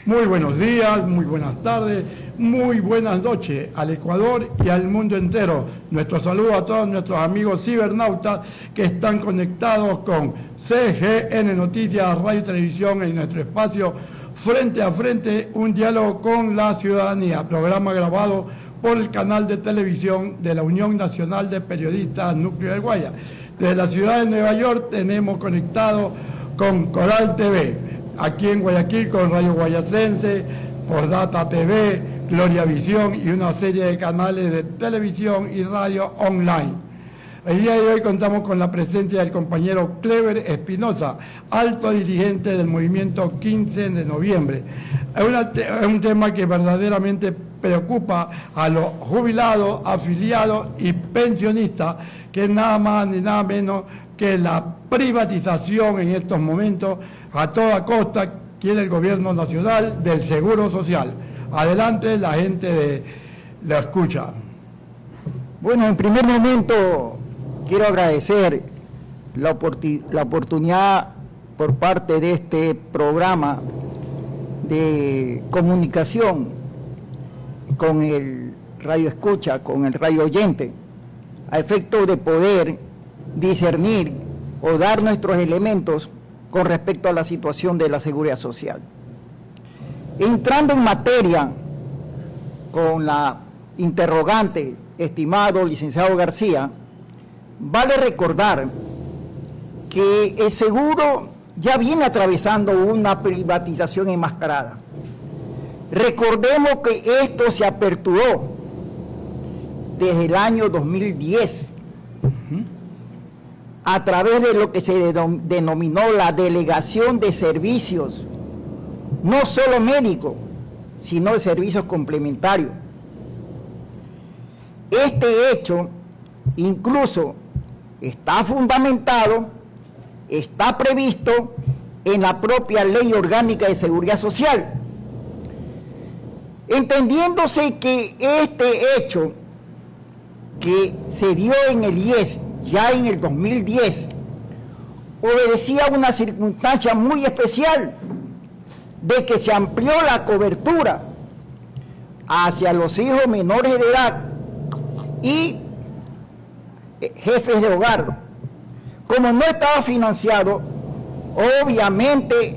Muy buenos días, muy buenas tardes, muy buenas noches al Ecuador y al mundo entero. Nuestro saludo a todos nuestros amigos cibernautas que están conectados con CGN Noticias, Radio y Televisión en nuestro espacio Frente a Frente, un diálogo con la ciudadanía, programa grabado por el canal de televisión de la Unión Nacional de Periodistas Núcleo del Guaya. Desde la ciudad de Nueva York tenemos conectado con Coral TV, aquí en Guayaquil con Radio Guayacense, Postdata TV, Gloria Visión y una serie de canales de televisión y radio online. El día de hoy contamos con la presencia del compañero Clever Espinosa, alto dirigente del movimiento 15 de noviembre. Es un tema que verdaderamente preocupa a los jubilados, afiliados y pensionistas, que es nada más ni nada menos que la privatización en estos momentos a toda costa quiere el gobierno nacional del Seguro Social. Adelante, la gente la escucha. Bueno, en primer momento quiero agradecer la oportunidad por parte de este programa de comunicación con el radio escucha, con el radio oyente, a efecto de poder discernir o dar nuestros elementos con respecto a la situación de la seguridad social. Entrando en materia con la interrogante, estimado licenciado García, vale recordar que el seguro ya viene atravesando una privatización enmascarada. Recordemos que esto se aperturó desde el año 2010 a través de lo que se denominó la delegación de servicios, no solo médicos, sino de servicios complementarios. Este hecho incluso está fundamentado, está previsto en la propia Ley Orgánica de Seguridad Social, entendiéndose que este hecho que se dio en el IES ya en el 2010 obedecía a una circunstancia muy especial de que se amplió la cobertura hacia los hijos menores de edad y jefes de hogar. Como no estaba financiado, obviamente,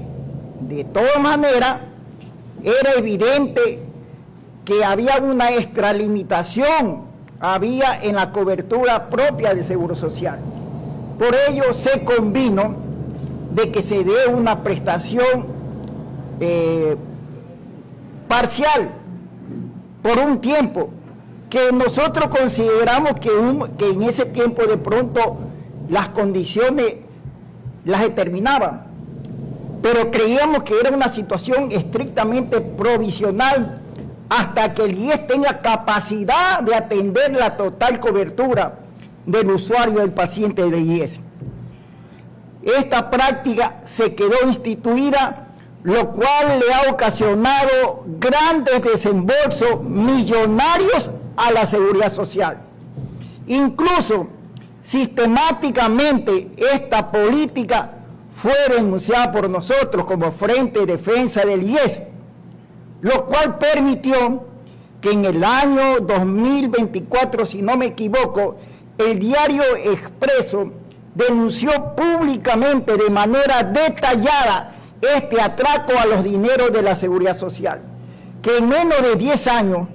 de todas maneras, era evidente que había una extralimitación, había en la cobertura propia del Seguro Social. Por ello se convino de que se dé una prestación parcial por un tiempo, que nosotros consideramos que en ese tiempo de pronto las condiciones las determinaban, pero creíamos que era una situación estrictamente provisional hasta que el IES tenga capacidad de atender la total cobertura del usuario, del paciente del IES. Esta práctica se quedó instituida, lo cual le ha ocasionado grandes desembolsos millonarios a la seguridad social. Incluso sistemáticamente esta política fue denunciada por nosotros como Frente de Defensa del IES, lo cual permitió que en el año 2024, si no me equivoco, el diario Expreso denunció públicamente de manera detallada este atraco a los dineros de la seguridad social, que en menos de 10 años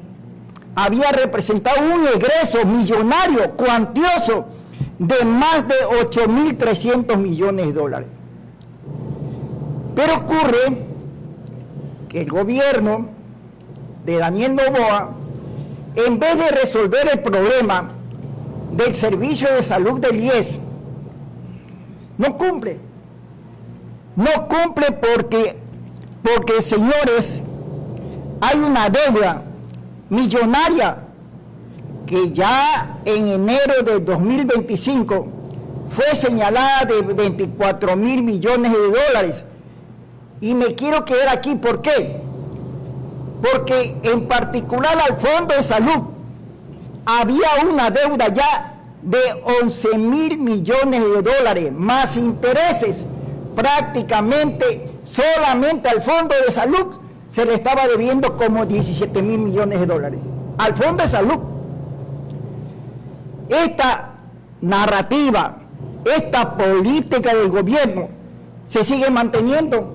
había representado un egreso millonario, cuantioso, de más de 8.300 millones de dólares. Pero ocurre que el gobierno de Daniel Noboa, en vez de resolver el problema del servicio de salud del IES, no cumple. No cumple porque, señores, hay una deuda millonaria que ya en enero de 2025 fue señalada de 24.000 millones de dólares. Y me quiero quedar aquí, ¿por qué? Porque en particular al Fondo de Salud había una deuda ya de 11.000 millones de dólares, más intereses. Prácticamente solamente al Fondo de Salud se le estaba debiendo como 17 mil millones de dólares al Fondo de Salud. Esta narrativa, esta política del gobierno se sigue manteniendo,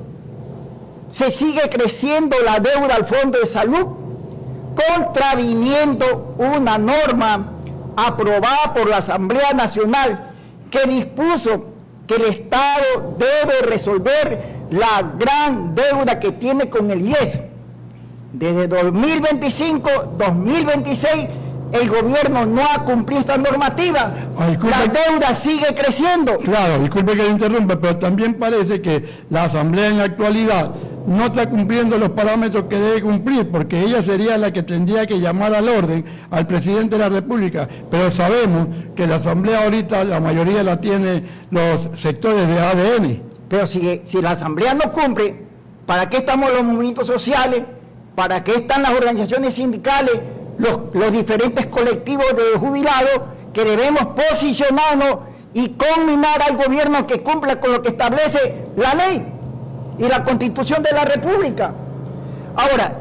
se sigue creciendo la deuda al Fondo de Salud, contraviniendo una norma aprobada por la Asamblea Nacional que dispuso que el Estado debe resolver la gran deuda que tiene con el IES. Desde 2025, 2026, el gobierno no ha cumplido esta normativa. La deuda sigue creciendo. Claro, disculpe que le interrumpa, pero también parece que la Asamblea en la actualidad no está cumpliendo los parámetros que debe cumplir, porque ella sería la que tendría que llamar al orden al presidente de la República, pero sabemos que la Asamblea ahorita la mayoría la tiene los sectores de ADN. Pero si la Asamblea no cumple, ¿para qué estamos los movimientos sociales? ¿Para qué están las organizaciones sindicales, los diferentes colectivos de jubilados que debemos posicionarnos y conminar al gobierno que cumpla con lo que establece la ley y la Constitución de la República? Ahora,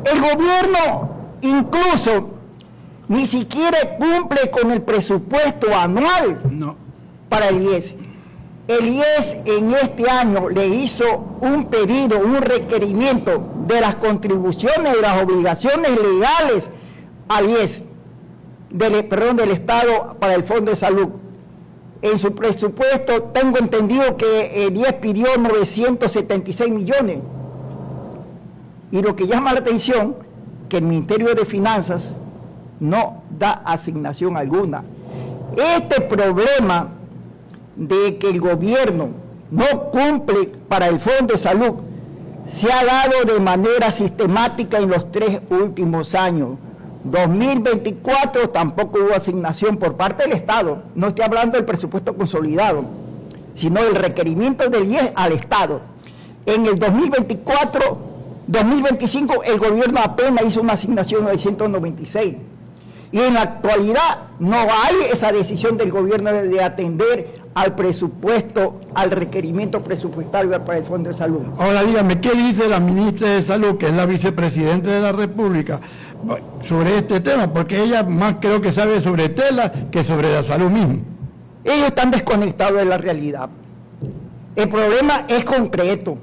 el gobierno incluso ni siquiera cumple con el presupuesto anual para el IES. El IES en este año le hizo un pedido, un requerimiento de las contribuciones, de las obligaciones legales al IES, del Estado para el Fondo de Salud. En su presupuesto tengo entendido que el IES pidió 976 millones. Y lo que llama la atención, que el Ministerio de Finanzas no da asignación alguna. Este problema de que el gobierno no cumple para el Fondo de Salud se ha dado de manera sistemática en los 3 últimos años. 2024 tampoco hubo asignación por parte del Estado, no estoy hablando del presupuesto consolidado, sino del requerimiento del IES al Estado. En el 2024, 2025 el gobierno apenas hizo una asignación de 196. Y en la actualidad no hay esa decisión del gobierno de atender al presupuesto, al requerimiento presupuestario para el Fondo de Salud. Ahora dígame, ¿qué dice la ministra de Salud, que es la vicepresidenta de la República, sobre este tema? Porque ella más creo que sabe sobre tela que sobre la salud misma. Ellos están desconectados de la realidad. El problema es concreto.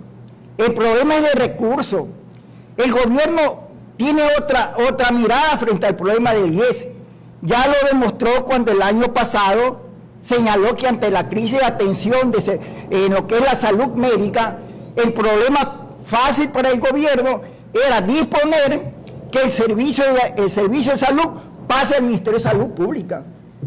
El problema es de recursos. El gobierno tiene otra mirada frente al problema del IES. Ya lo demostró cuando el año pasado señaló que ante la crisis de atención en lo que es la salud médica, el problema fácil para el gobierno era disponer que el servicio de salud pase al Ministerio de Salud Pública.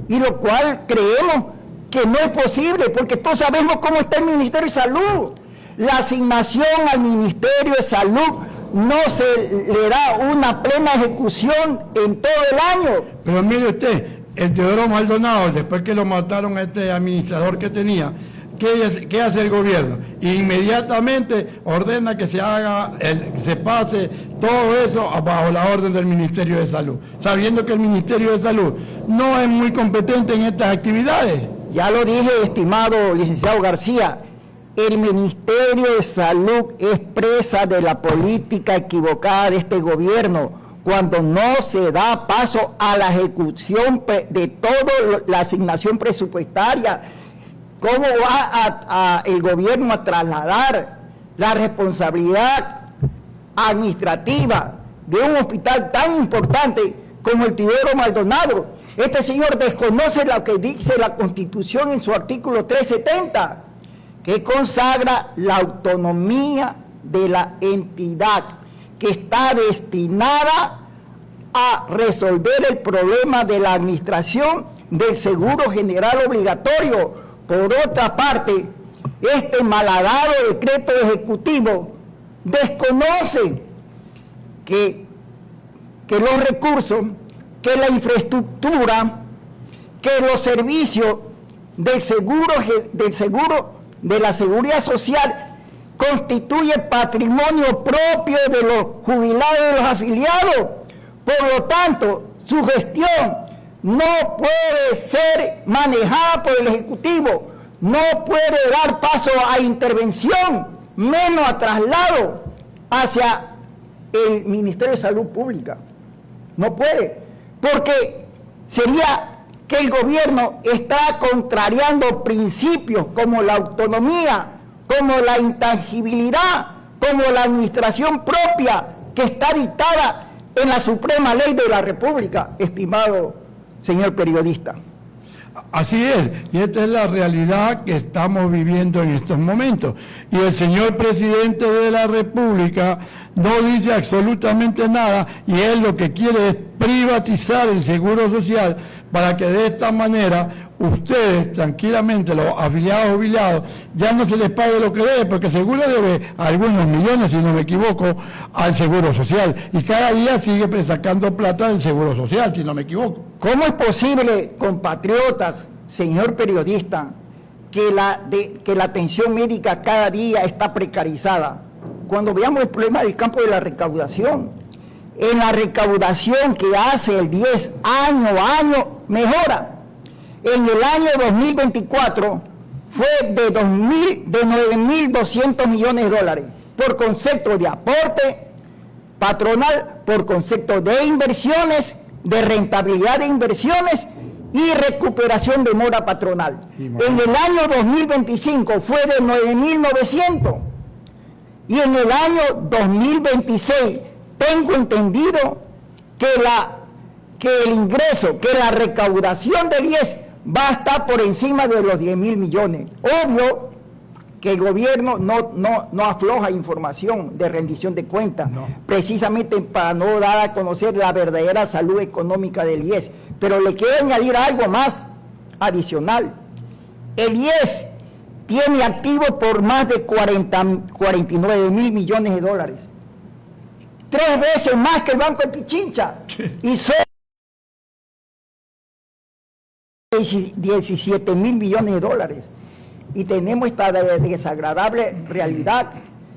Y lo cual creemos que no es posible, porque todos sabemos cómo está el Ministerio de Salud. La asignación al Ministerio de Salud no se le da una plena ejecución en todo el año. Pero mire usted, el Teodoro Maldonado, después que lo mataron a este administrador que tenía, ¿qué hace el gobierno? Inmediatamente ordena que se pase todo eso bajo la orden del Ministerio de Salud, sabiendo que el Ministerio de Salud no es muy competente en estas actividades. Ya lo dije, estimado licenciado García, el Ministerio de Salud es presa de la política equivocada de este gobierno, cuando no se da paso a la ejecución de toda la asignación presupuestaria. ¿Cómo va el gobierno a trasladar la responsabilidad administrativa de un hospital tan importante como el Teodoro Maldonado? Este señor desconoce lo que dice la Constitución en su artículo 370, que consagra la autonomía de la entidad, que está destinada a resolver el problema de la administración del seguro general obligatorio. Por otra parte, este malhadado decreto ejecutivo desconoce que los recursos, que la infraestructura, que los servicios del seguro de la seguridad social constituye patrimonio propio de los jubilados y de los afiliados. Por lo tanto, su gestión no puede ser manejada por el Ejecutivo, no puede dar paso a intervención, menos a traslado hacia el Ministerio de Salud Pública. No puede, porque sería que el gobierno está contrariando principios como la autonomía, como la intangibilidad, como la administración propia que está dictada en la Suprema Ley de la República, estimado señor periodista. Así es, y esta es la realidad que estamos viviendo en estos momentos. Y el señor presidente de la República no dice absolutamente nada, y él lo que quiere es privatizar el Seguro Social para que de esta manera ustedes, tranquilamente, los afiliados jubilados, ya no se les pague lo que debe, porque seguro debe algunos millones, si no me equivoco, al Seguro Social, y cada día sigue sacando plata del Seguro Social, si no me equivoco. ¿Cómo es posible, compatriotas, señor periodista, que la atención médica cada día está precarizada? Cuando veamos el problema del campo de la recaudación, en la recaudación que hace el 10 año a año, mejora. En el año 2024 fue de 9.200 millones de dólares por concepto de aporte patronal, por concepto de inversiones, de rentabilidad de inversiones y recuperación de mora patronal. En el año 2025 fue de 9.900 y en el año 2026 tengo entendido que el ingreso, que la recaudación del IES va a estar por encima de los 10.000 millones. Obvio que el gobierno no afloja información de rendición de cuentas, precisamente para no dar a conocer la verdadera salud económica del IES. Pero le quiero añadir algo más adicional. El IES tiene activos por más de 49.000 millones de dólares. 3 veces más que el Banco de Pichincha. Y son 17.000 millones de dólares. Y tenemos esta desagradable realidad.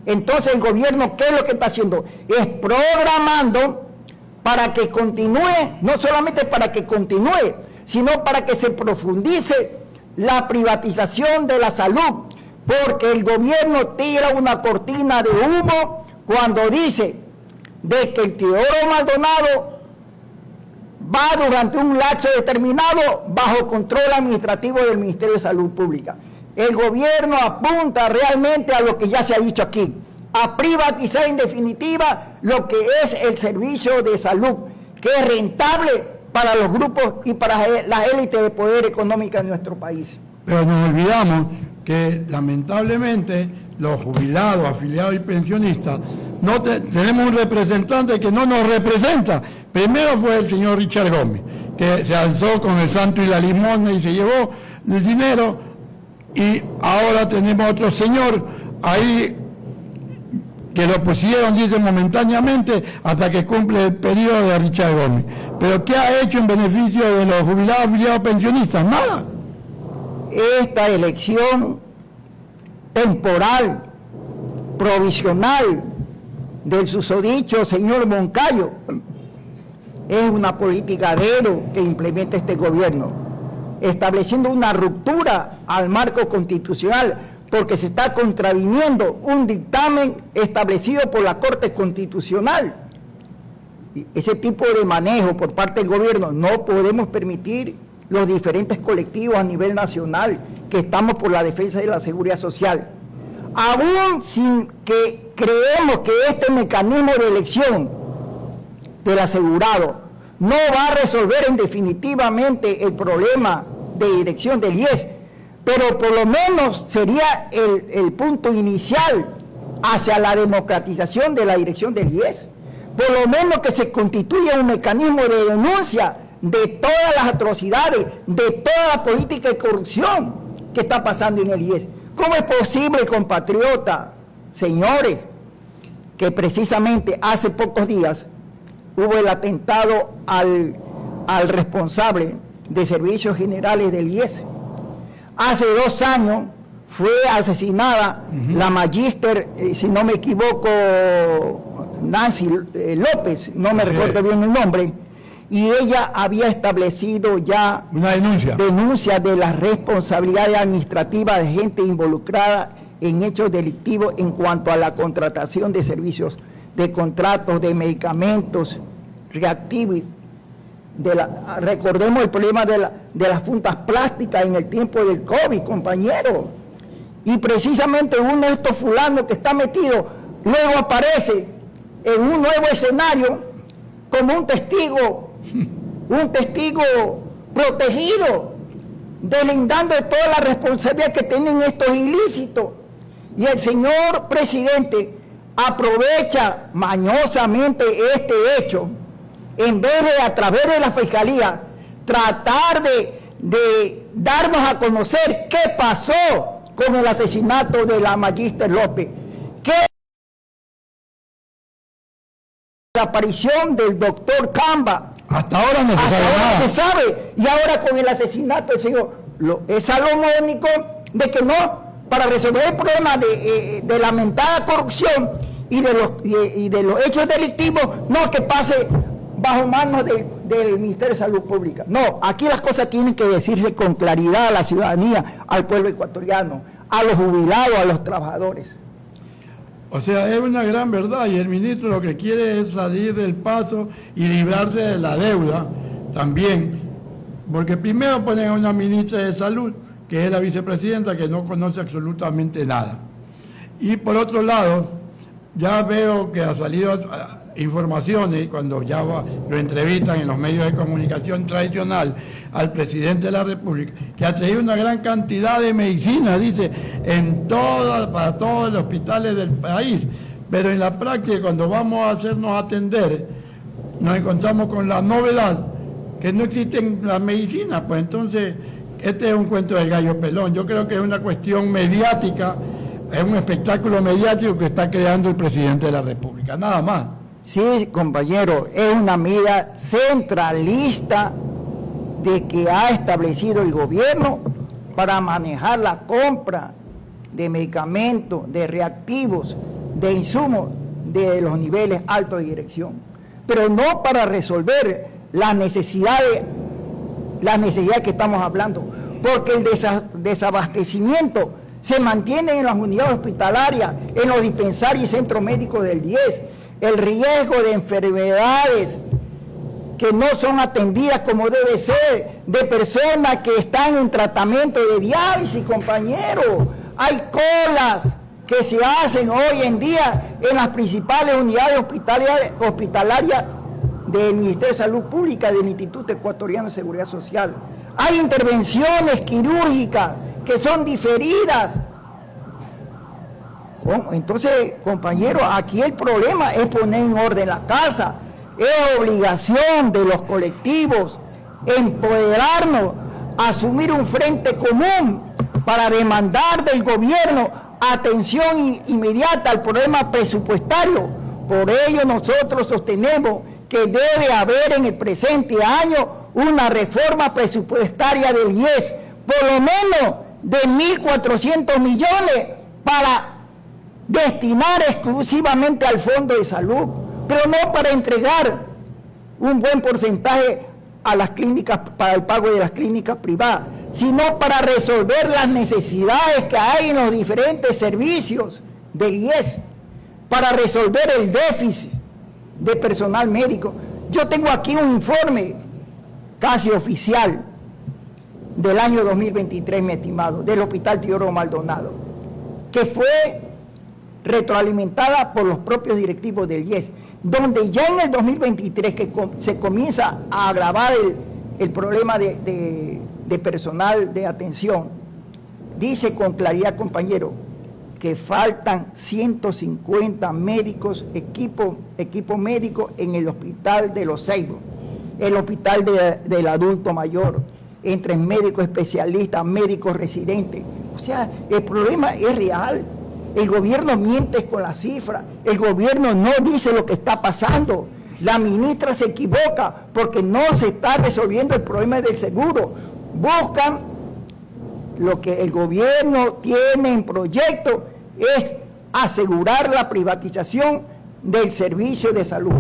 Entonces el gobierno, ¿qué es lo que está haciendo? Es programando para que continúe, no solamente para que continúe, sino para que se profundice la privatización de la salud, porque el gobierno tira una cortina de humo cuando dice de que el Teodoro Maldonado va durante un lapso determinado bajo control administrativo del Ministerio de Salud Pública. El gobierno apunta realmente a lo que ya se ha dicho aquí, a privatizar en definitiva lo que es el servicio de salud, que es rentable para los grupos y para las élites de poder económico en nuestro país. Pero nos olvidamos que lamentablemente los jubilados, afiliados y pensionistas, tenemos un representante que no nos representa. Primero fue el señor Richard Gómez, que se alzó con el santo y la limosna y se llevó el dinero, y ahora tenemos otro señor ahí que lo pusieron, dice, momentáneamente hasta que cumple el periodo de Richard Gómez. Pero ¿qué ha hecho en beneficio de los jubilados, afiliados, pensionistas? Nada. Esta elección temporal, provisional, del susodicho señor Moncayo, es una política dedo que implementa este gobierno, estableciendo una ruptura al marco constitucional, porque se está contraviniendo un dictamen establecido por la Corte Constitucional. Ese tipo de manejo por parte del gobierno no podemos permitir los diferentes colectivos a nivel nacional que estamos por la defensa de la seguridad social. Aún sin que creemos que este mecanismo de elección del asegurado no va a resolver en definitivamente el problema de dirección del IES, pero por lo menos sería el punto inicial hacia la democratización de la dirección del IES. Por lo menos que se constituya un mecanismo de denuncia de todas las atrocidades, de toda la política de corrupción que está pasando en el IES. ¿Cómo es posible, compatriota, señores, que precisamente hace pocos días hubo el atentado al responsable de servicios generales del IES? Hace 2 años fue asesinada la magíster, si no me equivoco, Nancy López, no me recuerdo bien el nombre, y ella había establecido ya una denuncia de las responsabilidades administrativas de gente involucrada en hechos delictivos en cuanto a la contratación de servicios de contratos de medicamentos reactivos. Recordemos el problema de las fundas plásticas en el tiempo del COVID, compañeros. Y precisamente uno de estos fulanos que está metido, luego aparece en un nuevo escenario como un testigo protegido, deslindando de toda la responsabilidad que tienen estos ilícitos. Y el señor presidente aprovecha mañosamente este hecho, en vez de a través de la fiscalía tratar de darnos a conocer qué pasó con el asesinato de la Magíster López, qué la aparición del doctor Camba. Hasta ahora no se sabe nada. No se sabe. Y ahora con el asesinato del señor, es salomónico de que no, para resolver el problema de lamentada corrupción y de los hechos delictivos, no que pase bajo manos del Ministerio de Salud Pública. No, aquí las cosas tienen que decirse con claridad a la ciudadanía, al pueblo ecuatoriano, a los jubilados, a los trabajadores. O sea, es una gran verdad y el ministro lo que quiere es salir del paso y librarse de la deuda también, porque primero ponen a una ministra de Salud, que es la vicepresidenta, que no conoce absolutamente nada. Y por otro lado, ya veo que ha salido informaciones, cuando ya lo entrevistan en los medios de comunicación tradicional al presidente de la República, que ha traído una gran cantidad de medicinas, dice, para todos los hospitales del país, pero en la práctica, cuando vamos a hacernos atender, nos encontramos con la novedad que no existen las medicinas. Pues entonces, este es un cuento del gallo pelón. Yo creo que es una cuestión mediática, es un espectáculo mediático que está creando el presidente de la República, nada más. Sí, compañero, es una medida centralista de que ha establecido el gobierno para manejar la compra de medicamentos, de reactivos, de insumos de los niveles altos de dirección, pero no para resolver las necesidades que estamos hablando, porque el desabastecimiento se mantiene en las unidades hospitalarias, en los dispensarios y centros médicos del 10, el riesgo de enfermedades que no son atendidas como debe ser, de personas que están en tratamiento de diálisis, compañeros. Hay colas que se hacen hoy en día en las principales unidades hospitalarias del Ministerio de Salud Pública, del Instituto Ecuatoriano de Seguridad Social. Hay intervenciones quirúrgicas que son diferidas. Entonces, compañeros, aquí el problema es poner en orden la casa. Es obligación de los colectivos empoderarnos, asumir un frente común para demandar del gobierno atención inmediata al problema presupuestario. Por ello nosotros sostenemos que debe haber en el presente año una reforma presupuestaria del IES, por lo menos de 1.400 millones para destinar exclusivamente al Fondo de Salud, pero no para entregar un buen porcentaje a las clínicas, para el pago de las clínicas privadas, sino para resolver las necesidades que hay en los diferentes servicios del IES, para resolver el déficit de personal médico. Yo tengo aquí un informe casi oficial del año 2023, mi estimado, del Hospital Teodoro Maldonado, que fue retroalimentada por los propios directivos del IES, donde ya en el 2023 que se comienza a agravar el problema de personal de atención, dice con claridad, compañero, que faltan 150 médicos, equipo médico en el hospital de Los Ceibos, el hospital del adulto mayor, entre médicos especialistas, médicos residentes. O sea, el problema es real. El gobierno miente con las cifras, el gobierno no dice lo que está pasando. La ministra se equivoca porque no se está resolviendo el problema del seguro. Buscan lo que el gobierno tiene en proyecto, es asegurar la privatización del servicio de salud.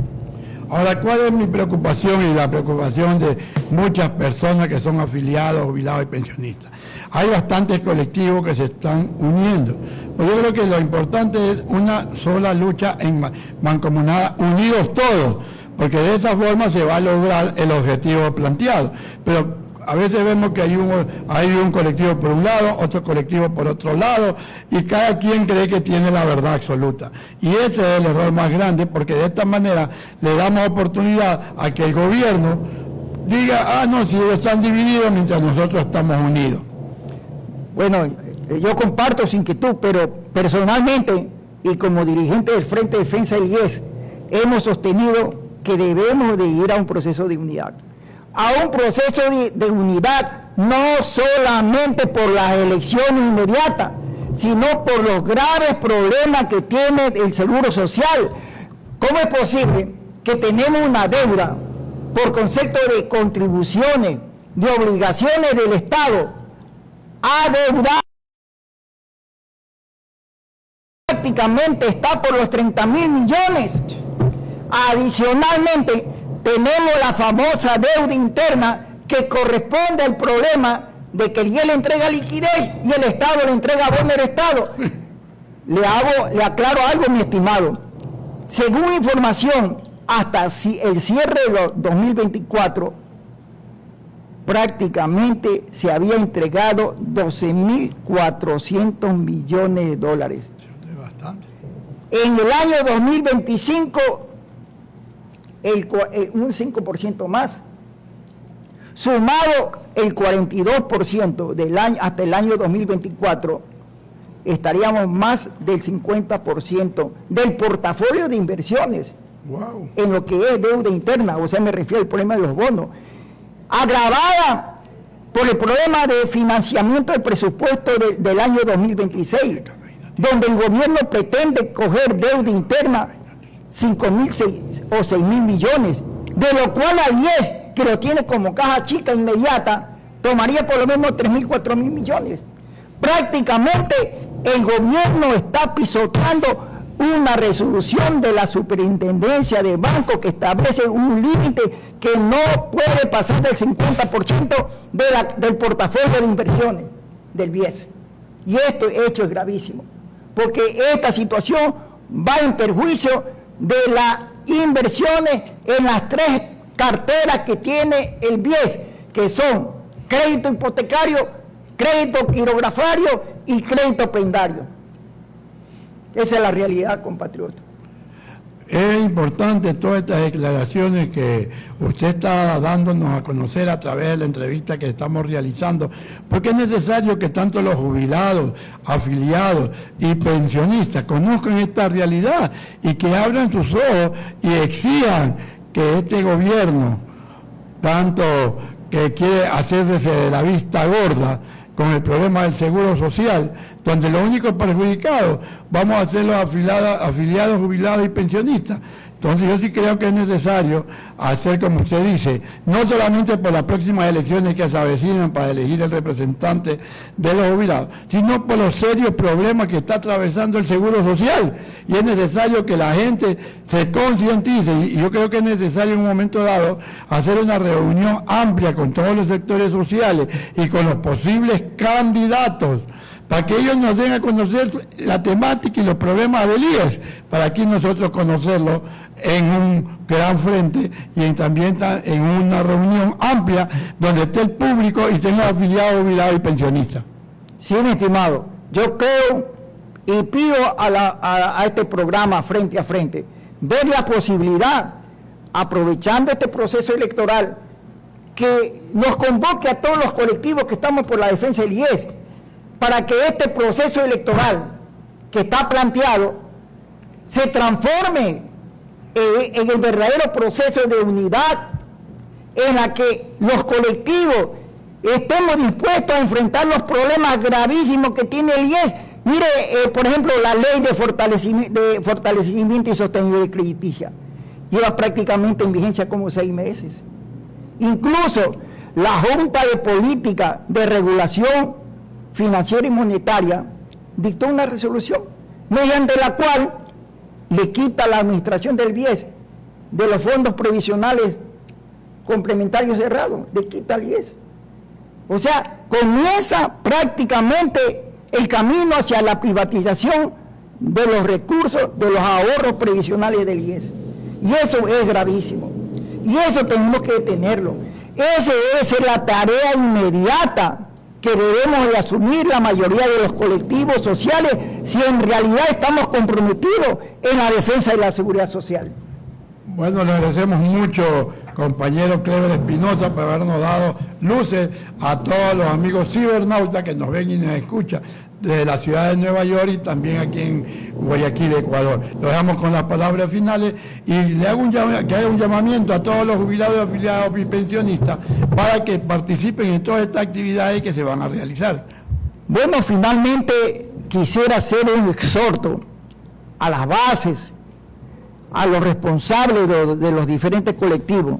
Ahora, ¿cuál es mi preocupación y la preocupación de muchas personas que son afiliados, jubilados y pensionistas? Hay bastantes colectivos que se están uniendo, Pues yo creo que lo importante es una sola lucha en mancomunada, unidos todos, porque de esa forma se va a lograr el objetivo planteado. Pero a veces vemos que hay un colectivo por un lado, otro colectivo por otro lado, y cada quien cree que tiene la verdad absoluta. Y ese es el error más grande, porque de esta manera le damos oportunidad a que el gobierno diga, no, si ellos están divididos mientras nosotros estamos unidos. Bueno, yo comparto su inquietud, pero personalmente y como dirigente del Frente de Defensa del IES, hemos sostenido que debemos de ir a un proceso de unidad. A un proceso de unidad no solamente por las elecciones inmediatas, sino por los graves problemas que tiene el Seguro Social. ¿Cómo es posible que tenemos una deuda por concepto de contribuciones, de obligaciones del Estado, adeudada? Prácticamente está por los 30.000 millones. Adicionalmente, tenemos la famosa deuda interna que corresponde al problema de que el IES le entrega liquidez y el Estado le entrega bono del Estado. Le aclaro algo, mi estimado. Según información, hasta el cierre de 2024, prácticamente se había entregado 12.400 millones de dólares. En el año 2025, un 5% más. Sumado el 42% del año hasta el año 2024, estaríamos más del 50% del portafolio de inversiones. Wow. En lo que es deuda interna, o sea, me refiero al problema de los bonos, agravada por el problema de financiamiento del presupuesto del año 2026, donde el gobierno pretende coger deuda interna 5.000 o 6.000 millones, de lo cual la IES, que lo tiene como caja chica inmediata, tomaría por lo menos 3.000, 4.000 millones. Prácticamente el gobierno está pisoteando una resolución de la superintendencia de bancos que establece un límite que no puede pasar del 50% del portafolio de inversiones del BIES. Y este hecho es gravísimo, porque esta situación va en perjuicio de las inversiones en las tres carteras que tiene el BIES, que son crédito hipotecario, crédito quirografario y crédito prendario. Esa es la realidad, compatriota. Es importante todas estas declaraciones que usted está dándonos a conocer a través de la entrevista que estamos realizando, porque es necesario que tanto los jubilados, afiliados y pensionistas conozcan esta realidad y que abran sus ojos y exijan que este gobierno, tanto que quiere hacerse de la vista gorda con el problema del seguro social, donde los únicos perjudicados vamos a ser los afiliados, jubilados y pensionistas. Entonces yo sí creo que es necesario hacer como usted dice, no solamente por las próximas elecciones que se avecinan para elegir el representante de los jubilados, sino por los serios problemas que está atravesando el Seguro Social. Y es necesario que la gente se concientice, y yo creo que es necesario en un momento dado hacer una reunión amplia con todos los sectores sociales y con los posibles candidatos, para que ellos nos den a conocer la temática y los problemas del IES, para aquí nosotros conocerlo en un gran frente y también en una reunión amplia donde esté el público y estén los afiliados, jubilados y pensionistas. Sí, mi estimado, yo creo y pido a este programa Frente a Frente ver la posibilidad, aprovechando este proceso electoral, que nos convoque a todos los colectivos que estamos por la defensa del IES, para que este proceso electoral que está planteado se transforme en el verdadero proceso de unidad, en la que los colectivos estemos dispuestos a enfrentar los problemas gravísimos que tiene el IES. Mire, por ejemplo, la ley de fortalecimiento y sostenibilidad crediticia lleva prácticamente en vigencia como 6 meses. Incluso la Junta de Política de Regulación Financiera y Monetaria dictó una resolución mediante la cual le quita la administración del BIES de los fondos previsionales complementarios cerrados, le quita el IES. O sea, comienza prácticamente el camino hacia la privatización de los recursos, de los ahorros previsionales del IES. Y eso es gravísimo. Y eso tenemos que detenerlo. Esa debe ser la tarea inmediata que debemos de asumir la mayoría de los colectivos sociales si en realidad estamos comprometidos en la defensa de la seguridad social. Bueno, le agradecemos mucho, compañero Clever Espinosa, por habernos dado luces a todos los amigos cibernautas que nos ven y nos escuchan desde la ciudad de Nueva York y también aquí en Guayaquil, Ecuador. Lo dejamos con las palabras finales y le hago que haga un llamamiento a todos los jubilados, afiliados y pensionistas para que participen en todas estas actividades que se van a realizar. Bueno, finalmente quisiera hacer un exhorto a las bases, a los responsables de los diferentes colectivos,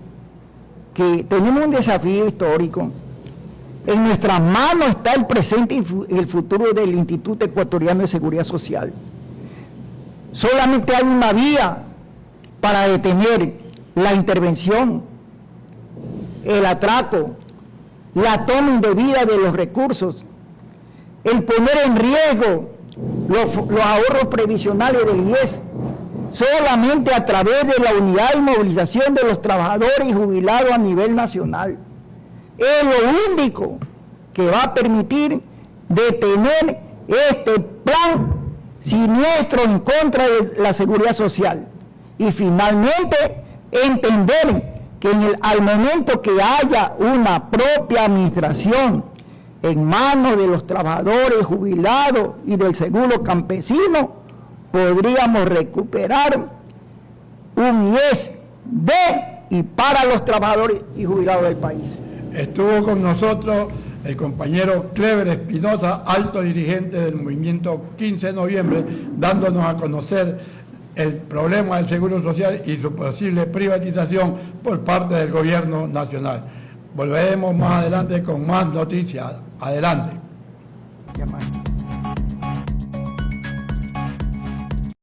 que tenemos un desafío histórico. En nuestras manos está el presente y el futuro del Instituto Ecuatoriano de Seguridad Social. Solamente hay una vía para detener la intervención, el atraco, la toma indebida de los recursos, el poner en riesgo los ahorros previsionales del IES, solamente a través de la unidad y movilización de los trabajadores y jubilados a nivel nacional. Es lo único que va a permitir detener este plan siniestro en contra de la seguridad social. Y finalmente entender que al momento que haya una propia administración en manos de los trabajadores jubilados y del seguro campesino, podríamos recuperar un IES de y para los trabajadores y jubilados del país. Estuvo con nosotros el compañero Clever Espinosa, alto dirigente del movimiento 15 de noviembre, dándonos a conocer el problema del Seguro Social y su posible privatización por parte del gobierno nacional. Volveremos más adelante con más noticias. Adelante.